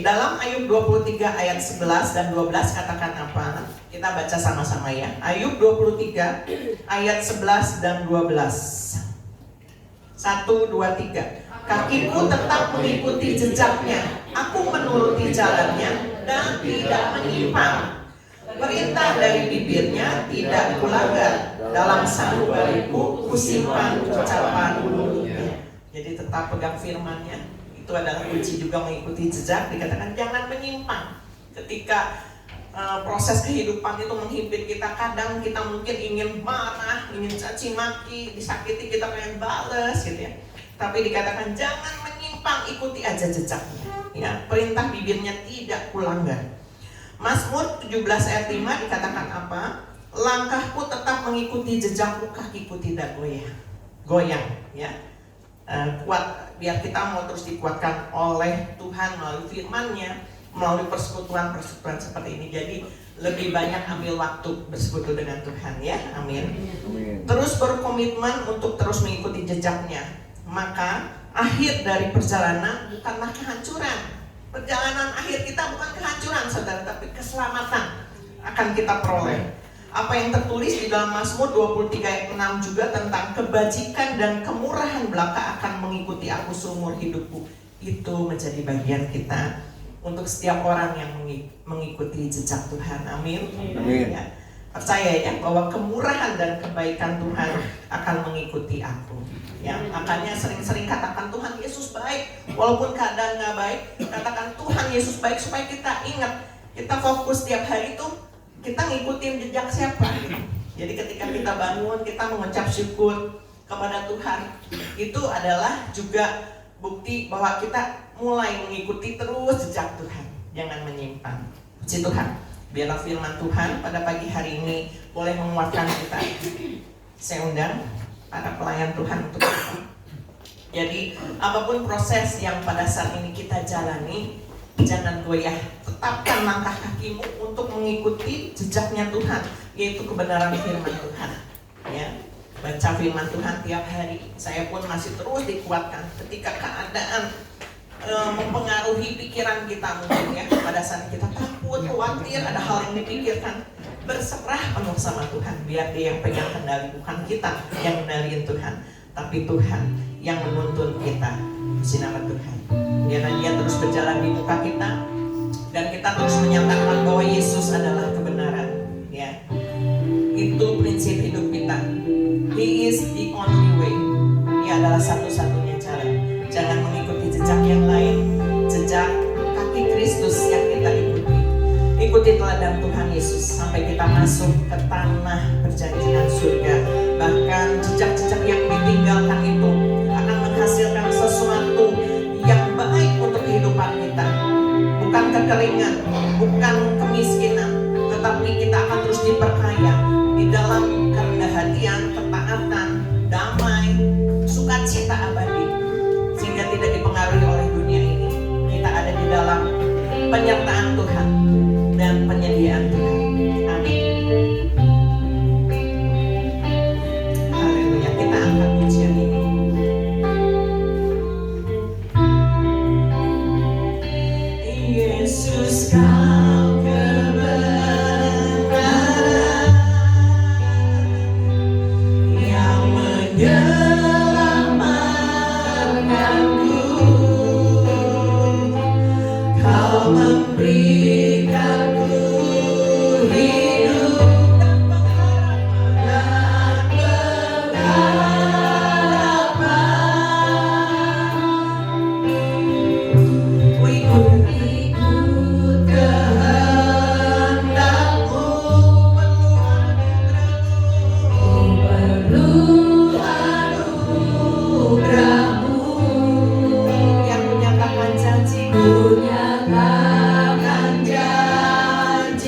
Dalam Ayub 23 ayat 11 dan 12 katakan apa? Kita baca sama-sama ya. Ayub 23 ayat 11 dan 12. 1, 2, 3. Kakiku tetap mengikuti jejaknya, aku menuruti jalannya dan tidak menyimpang. Perintah dari bibirnya tidak kulanggar, dalam sanubariku kusimpan ucapan mulutnya. Jadi tetap pegang firman-Nya. Itu adalah kunci juga mengikuti jejak. Dikatakan jangan menyimpang. Ketika proses kehidupan itu menghimpit kita, kadang kita mungkin ingin marah, ingin caci maki, disakiti kita pengen bales gitu ya. Tapi dikatakan jangan menyimpang, ikuti aja jejaknya. Ya, perintah bibirnya tidak kulanggar. Mazmur 17 ayat 5 dikatakan apa? Langkahku tetap mengikuti jejakmu, kakiku tidak goyang, ya. Kuat, biar kita mau terus dikuatkan oleh Tuhan melalui firman-Nya, melalui persekutuan seperti ini. Jadi lebih banyak ambil waktu bersekutu dengan Tuhan ya, amin. Terus berkomitmen untuk terus mengikuti jejaknya. Maka akhir dari perjalanan bukanlah kehancuran. Perjalanan akhir kita bukan kehancuran saudara, tapi keselamatan. akan kita peroleh. Apa yang tertulis di dalam Mazmur 23 ayat 6 juga tentang kebajikan dan kemurahan belaka akan mengikuti aku seumur hidupku. Itu menjadi bagian kita untuk setiap orang yang mengikuti jejak Tuhan. Amin. Amin. Ya, percaya ya bahwa kemurahan dan kebaikan Tuhan akan mengikuti aku. Ya, makanya sering-sering katakan Tuhan Yesus baik, walaupun keadaan nggak baik, katakan Tuhan Yesus baik supaya kita ingat, kita fokus tiap hari tuh kita ngikutin jejak siapa gitu. Jadi ketika kita bangun, kita mengucap syukur kepada Tuhan, itu adalah juga bukti bahwa kita mulai mengikuti terus jejak Tuhan, jangan menyimpang. Puji Tuhan, biarlah firman Tuhan pada pagi hari ini boleh menguatkan kita. Saya undang para pelayan Tuhan untuk kita. Jadi apapun proses yang pada saat ini kita jalani, jangan goyah, tetapkan langkah kakimu untuk mengikuti jejaknya Tuhan, yaitu kebenaran firman Tuhan. Ya, baca firman Tuhan tiap hari. Saya pun masih terus dikuatkan ketika keadaan mempengaruhi pikiran kita mungkin ya. Pada saat kita takut, khawatir, ada hal yang dipikirkan, berserah penuh sama Tuhan. Biar Dia yang pegang kendali, bukan kita yang kendaliin Tuhan, tapi Tuhan yang menuntun kita. Puji nama Tuhan. Biarlah Dia terus berjalan di muka kita dan kita terus menyatakan bahwa Yesus adalah kebenaran. Ya, itu prinsip hidup kita. He is the only way. Dia adalah satu-satunya jalan. Jangan mengikuti jejak yang lain, jejak kaki Kristus yang kita ikuti. Ikuti teladan Tuhan Yesus sampai kita masuk ke tanah perjanjian surga. Bahkan jejak-jejak yang ditinggalkan itu akan menghasilkan sesuatu yang baik untuk kehidupan kita. Bukan kekeringan, bukan kemiskinan, tetapi kita akan terus diperkaya di dalam kerendahan hatian, ketaatan, damai, sukacita abadi, sehingga tidak dipengaruhi oleh dunia ini. Kita ada di dalam penyertaan Tuhan dan penyediaan Tuhan. Amin. Haleluya. Kita angkat pujian ini. Yesus, Kau kebenaran yang menyelamatkanku. Kau memberikanku hidup dan pengharapan. Ku ikut kehendakmu, perlu anugerahmu yang menyatakan janji-Mu, menyatakan janji-Mu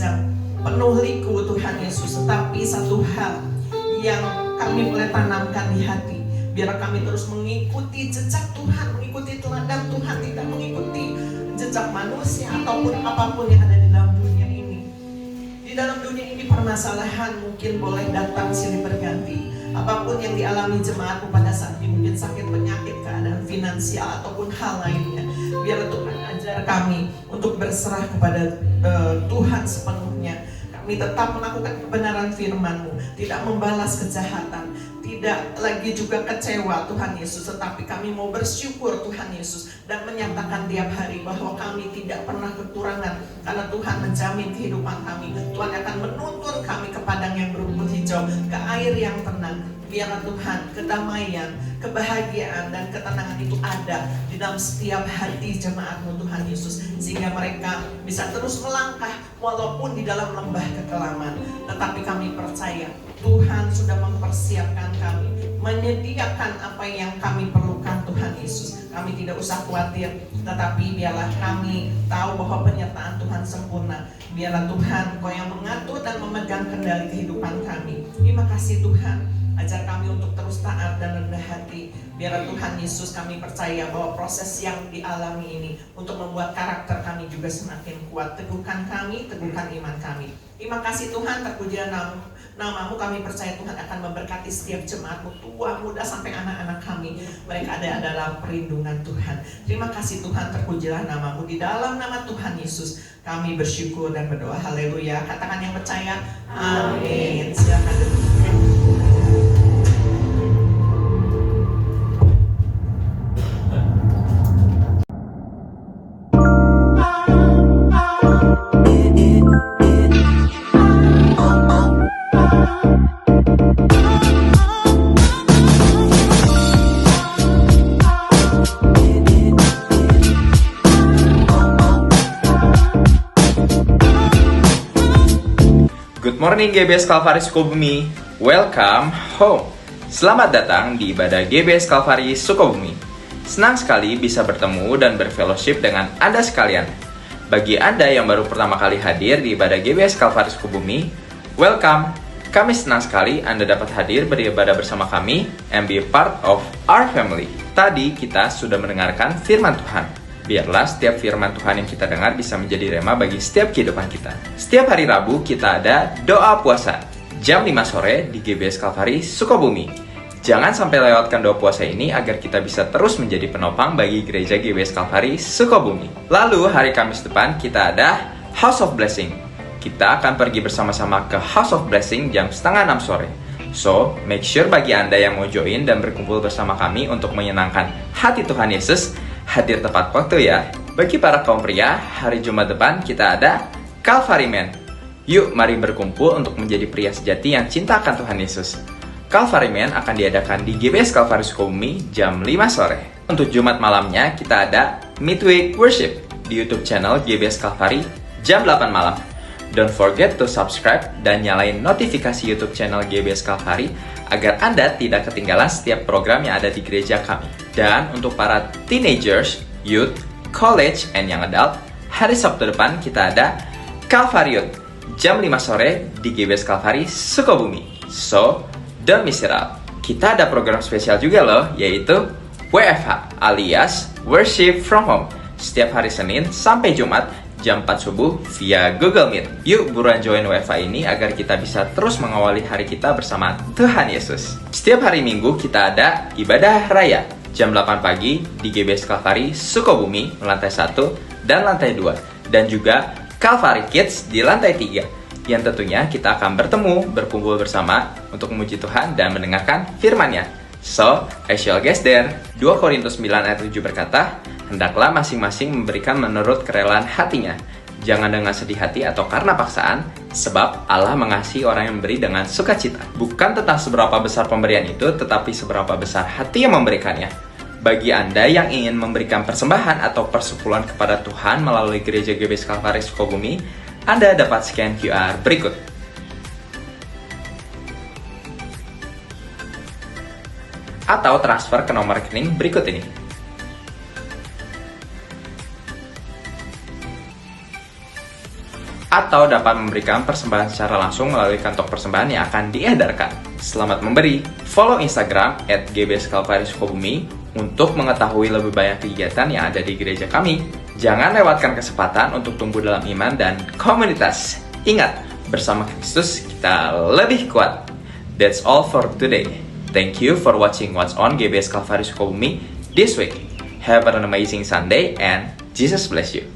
panjang, penuh liku Tuhan Yesus. Tetapi satu hal yang kami boleh tanamkan di hati, biar kami terus mengikuti jejak Tuhan, mengikuti teladan Tuhan, tidak mengikuti jejak manusia ataupun apapun yang ada di dalam dunia ini. Di dalam dunia ini permasalahan mungkin boleh datang silih berganti. Apapun yang dialami jemaatku pada saat ini, mungkin sakit, penyakit, keadaan finansial ataupun hal lainnya, biar Tuhan ajar kami untuk berserah kepada Tuhan sepenuhnya. Kami tetap melakukan kebenaran firman-Mu, tidak membalas kejahatan, tidak lagi juga kecewa Tuhan Yesus, tetapi kami mau bersyukur Tuhan Yesus dan menyatakan tiap hari bahwa kami tidak pernah kekurangan karena Tuhan menjamin kehidupan kami. Tuhan akan menuntun kami ke padang yang berumput hijau, ke air yang tenang. Biarlah Tuhan kedamaian, kebahagiaan dan ketenangan itu ada di dalam setiap hati jemaat-Mu Tuhan Yesus, sehingga mereka bisa terus melangkah walaupun di dalam lembah kekelaman. Tetapi kami percaya Tuhan sudah mempersiapkan kami, menyediakan apa yang kami perlukan Tuhan Yesus. Kami tidak usah khawatir, tetapi biarlah kami tahu bahwa penyertaan Tuhan sempurna. Biarlah Tuhan Kau yang mengatur dan memegang kendali kehidupan kami. Terima kasih Tuhan. Ajar kami untuk terus taat dan rendah hati. Biarlah Tuhan Yesus, kami percaya bahwa proses yang dialami ini untuk membuat karakter kami juga semakin kuat. Teguhkan kami, teguhkan iman kami. Terima kasih Tuhan, terpujilah nama-Mu. Kami percaya Tuhan akan memberkati setiap jemaat-Mu, tua, muda, sampai anak-anak kami. Mereka ada dalam perlindungan Tuhan. Terima kasih Tuhan, terpujilah nama-Mu. Di dalam nama Tuhan Yesus kami bersyukur dan berdoa. Haleluya. Katakan yang percaya, amin. Silakan duduk. Good morning GBS Calvary Sukabumi, welcome home. Selamat datang di ibadah GBS Calvary Sukabumi. Senang sekali bisa bertemu dan berfellowship dengan Anda sekalian. Bagi Anda yang baru pertama kali hadir di ibadah GBS Calvary Sukabumi, welcome. Kami senang sekali Anda dapat hadir beribadah bersama kami and be a part of our family. Tadi kita sudah mendengarkan firman Tuhan. Biarlah setiap firman Tuhan yang kita dengar bisa menjadi rema bagi setiap kehidupan kita. Setiap hari Rabu kita ada doa puasa jam 5 sore di GBS Calvary Sukabumi. Jangan sampai lewatkan doa puasa ini agar kita bisa terus menjadi penopang bagi gereja GBS Calvary Sukabumi. Lalu hari Kamis depan kita ada House of Blessing. Kita akan pergi bersama-sama ke House of Blessing jam 5:30 sore. So, make sure bagi Anda yang mau join dan berkumpul bersama kami untuk menyenangkan hati Tuhan Yesus, hadir tepat waktu ya. Bagi para kaum pria, hari Jumat depan kita ada Calvary Men. Yuk mari berkumpul untuk menjadi pria sejati yang cinta akan Tuhan Yesus. Calvary Men akan diadakan di GBS Calvary Sukabumi jam 5 sore. Untuk Jumat malamnya kita ada Midweek Worship di YouTube channel GBS Calvary jam 8 malam. Don't forget to subscribe dan nyalain notifikasi YouTube channel GBS Calvary agar Anda tidak ketinggalan setiap program yang ada di gereja kami. Dan untuk para teenagers, youth, college, and young adult, hari Sabtu depan kita ada Calvary Youth jam 5 sore di GBS Calvary Sukabumi. So, don't miss it out. Kita ada program spesial juga loh, yaitu WFH alias Worship from Home. Setiap hari Senin sampai Jumat jam 4 subuh via Google Meet. Yuk buruan join WFH ini agar kita bisa terus mengawali hari kita bersama Tuhan Yesus. Setiap hari Minggu kita ada ibadah raya jam 8 pagi di GBS Calvary Sukabumi lantai 1 dan lantai 2. Dan juga Calvary Kids di lantai 3. Yang tentunya kita akan bertemu, berkumpul bersama untuk memuji Tuhan dan mendengarkan firman-Nya. So, I shall guess there. 2 Korintus 9 ayat 7 berkata, hendaklah masing-masing memberikan menurut kerelaan hatinya. Jangan dengan sedih hati atau karena paksaan, sebab Allah mengasihi orang yang memberi dengan sukacita. Bukan tentang seberapa besar pemberian itu, tetapi seberapa besar hati yang memberikannya. Bagi Anda yang ingin memberikan persembahan atau persepuluhan kepada Tuhan melalui gereja GBS Calvary Sukabumi, Anda dapat scan QR berikut. Atau transfer ke nomor rekening berikut ini. atau dapat memberikan persembahan secara langsung melalui kantong persembahan yang akan diedarkan. Selamat memberi. Follow Instagram @gbskalvarisukabumi untuk mengetahui lebih banyak kegiatan yang ada di gereja kami. Jangan lewatkan kesempatan untuk tumbuh dalam iman dan komunitas. Ingat, bersama Kristus kita lebih kuat. That's all for today. Thank you for watching what's on GBS Kalvari Sukabumi this week. Have an amazing Sunday and Jesus bless you.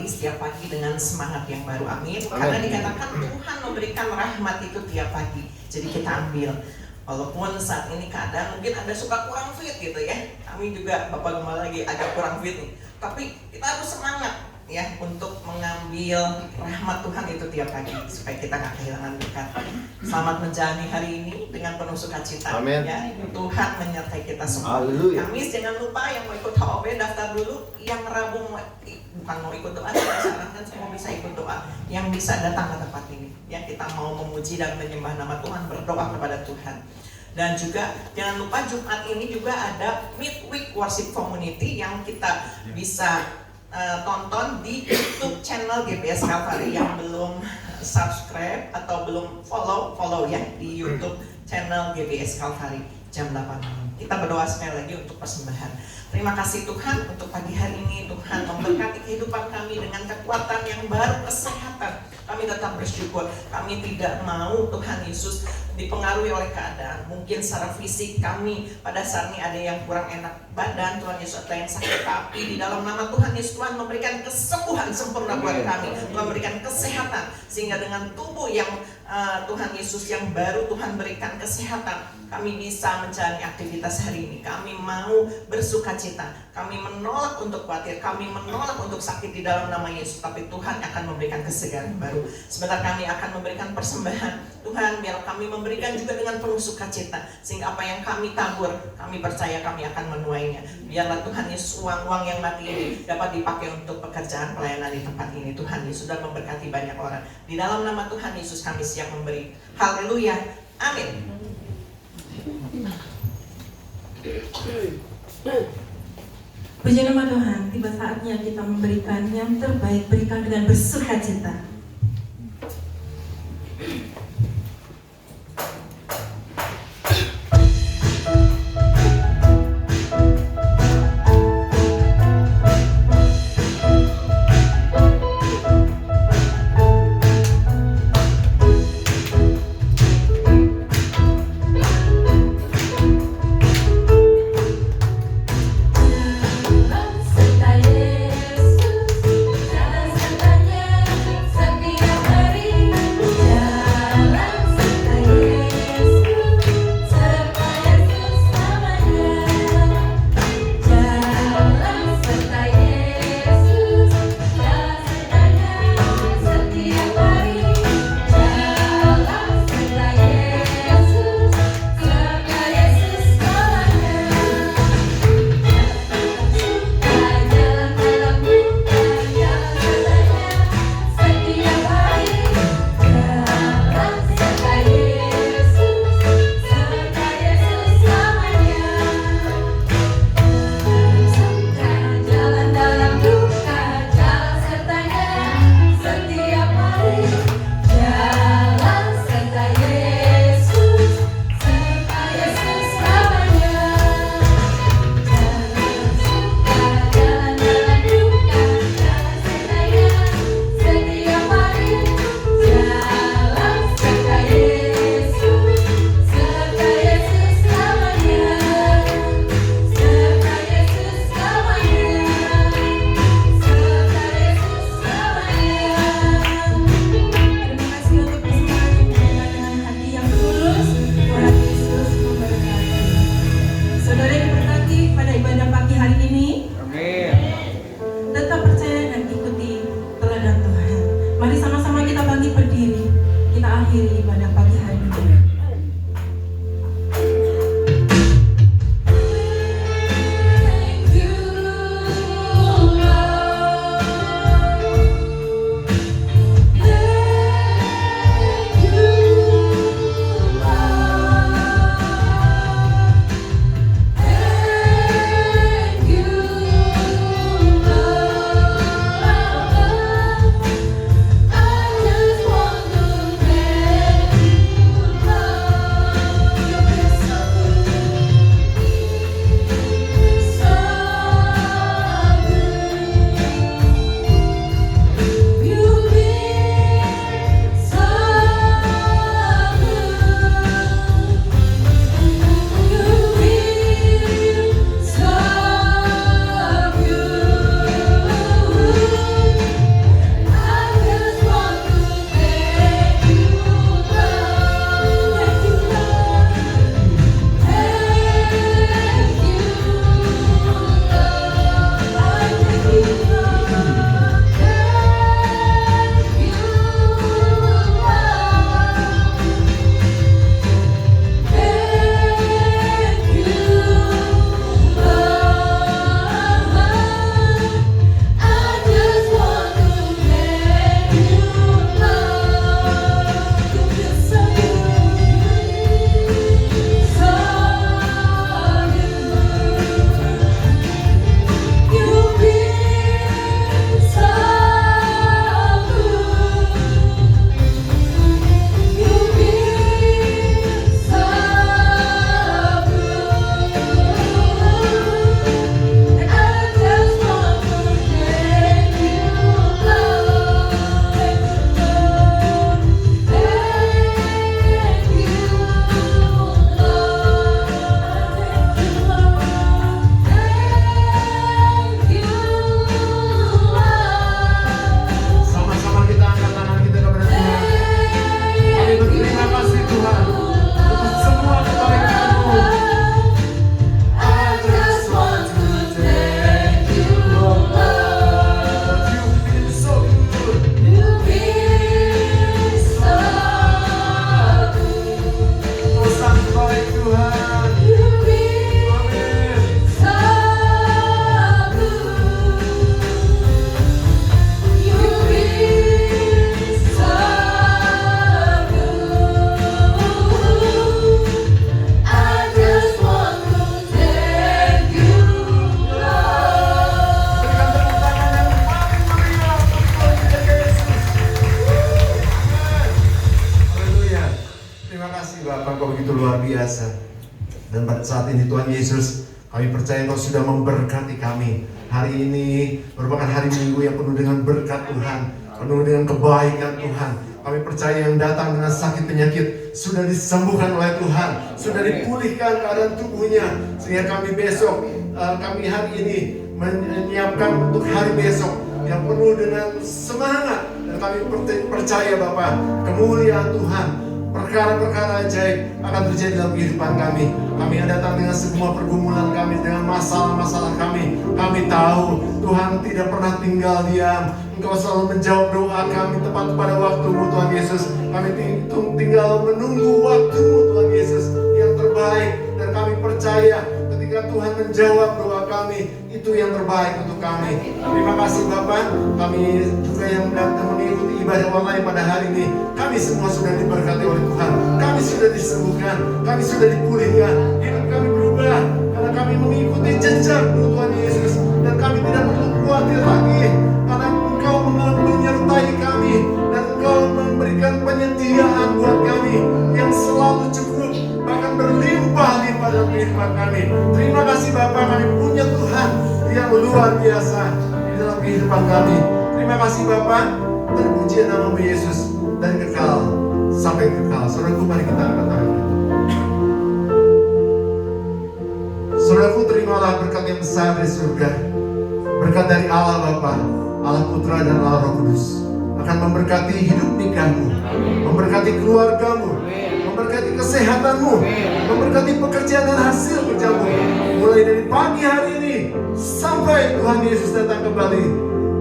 Setiap pagi dengan semangat yang baru, amin. Karena dikatakan Tuhan memberikan rahmat itu tiap pagi, jadi kita ambil. Walaupun saat ini keadaan mungkin Anda suka kurang fit gitu ya, kami juga Bapak Gembala lagi agak kurang fit nih, tapi kita harus semangat ya untuk mengambil rahmat Tuhan itu tiap pagi supaya kita nggak kehilangan berkat. Selamat menjalani hari ini dengan penuh sukacita. Amin. Ya, Tuhan menyertai kita semua. Haleluya. Kamis jangan lupa yang mau ikut HOB daftar dulu. Yang Rabu bukan mau ikut doa, saya sarankan semua bisa ikut doa. Yang bisa datang ke tempat ini. Ya, kita mau memuji dan menyembah nama Tuhan, berdoa kepada Tuhan. Dan juga jangan lupa Jumat ini juga ada Midweek Worship Community yang kita bisa tonton di YouTube channel GBS Kalvari. Yang belum subscribe atau belum follow ya di YouTube channel GBS Kalvari jam 8 malam. Kita berdoa sekali lagi untuk persembahan. Terima kasih Tuhan untuk pagi hari ini. Tuhan memberkati kehidupan kami dengan kekuatan yang baru, kesehatan. Kami tetap bersyukur. Kami tidak mau Tuhan Yesus dipengaruhi oleh keadaan. Mungkin secara fisik kami pada saat ini ada yang kurang enak badan, Tuhan Yesus, ada yang sakit, tapi di dalam nama Tuhan Yesus, Tuhan memberikan kesembuhan sempurna buat kami. Tuhan memberikan kesehatan, sehingga dengan tubuh yang Tuhan Yesus yang baru, Tuhan berikan kesehatan. Kami bisa menjalani aktivitas hari ini. Kami mau bersuka cita. Kami menolak untuk khawatir. Kami menolak untuk sakit di dalam nama Yesus. Tapi Tuhan akan memberikan kesegaran baru. Sebentar kami akan memberikan persembahan. Tuhan, biar kami memberikan juga dengan penuh sukacita. Sehingga apa yang kami tabur, kami percaya kami akan menuainya. Biarlah Tuhan Yesus, uang-uang yang mati ini dapat dipakai untuk pekerjaan pelayanan di tempat ini. Tuhan Yesus sudah memberkati banyak orang. Di dalam nama Tuhan Yesus kami siap memberi. Haleluya. Amin. Puji nama Tuhan, tiba saatnya kita memberikan yang terbaik, berikan dengan bersukacita. karena Engkau begitu luar biasa. Dan pada saat ini Tuhan Yesus, kami percaya Engkau sudah memberkati kami. Hari ini merupakan hari Minggu yang penuh dengan berkat Tuhan, penuh dengan kebaikan Tuhan. Kami percaya yang datang dengan sakit penyakit sudah disembuhkan oleh Tuhan, sudah dipulihkan keadaan tubuhnya, sehingga kami besok, kami hari ini menyiapkan untuk hari besok yang penuh dengan semangat. Dan kami percaya Bapa, kemuliaan Tuhan, perkara-perkara ajaib akan terjadi dalam kehidupan kami. Kami yang datang dengan semua pergumulan kami, dengan masalah-masalah kami. Kami tahu Tuhan tidak pernah tinggal diam. Engkau selalu menjawab doa kami tepat pada waktu-Mu Tuhan Yesus. Kami tinggal menunggu waktu-Mu Tuhan Yesus yang terbaik. Dan kami percaya ketika Tuhan menjawab doa kami, itu yang terbaik untuk kami. Terima kasih Bapak. Kami juga yang datang mengikuti ibadah online pada hari ini, kami semua sudah diberkati oleh Tuhan. Kami sudah disembuhkan, kami sudah dipulihkan. Hidup kami berubah karena kami mengikuti jejak Tuhan Yesus. Dan kami tidak perlu khawatir lagi, karena Engkau menyertai kami dan Engkau memberikan penyediaan buat kami yang selalu cukup, bahkan berlimpah-limpah dalam kehidupan kami. Terima kasih Bapak, kami punya Tuhan yang luar biasa di dalam kehidupan kami. Terima kasih Bapak, terpuji nama Yesus dari kekal sampai kekal. Saudaraku, mari kita angkat tangan kita. Saudaraku, terimalah berkat yang besar dari surga. Berkat dari Allah Bapa, Allah Putra dan Allah Roh Kudus akan memberkati hidup nikahmu, memberkati keluargamu, memberkati kesehatanmu, memberkati pekerjaan dan hasil kerjamu. Mulai dari pagi hari ini sampai Tuhan Yesus datang kembali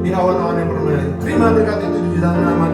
di awan-awan yang permanen. Terima berkat itu di dalam nama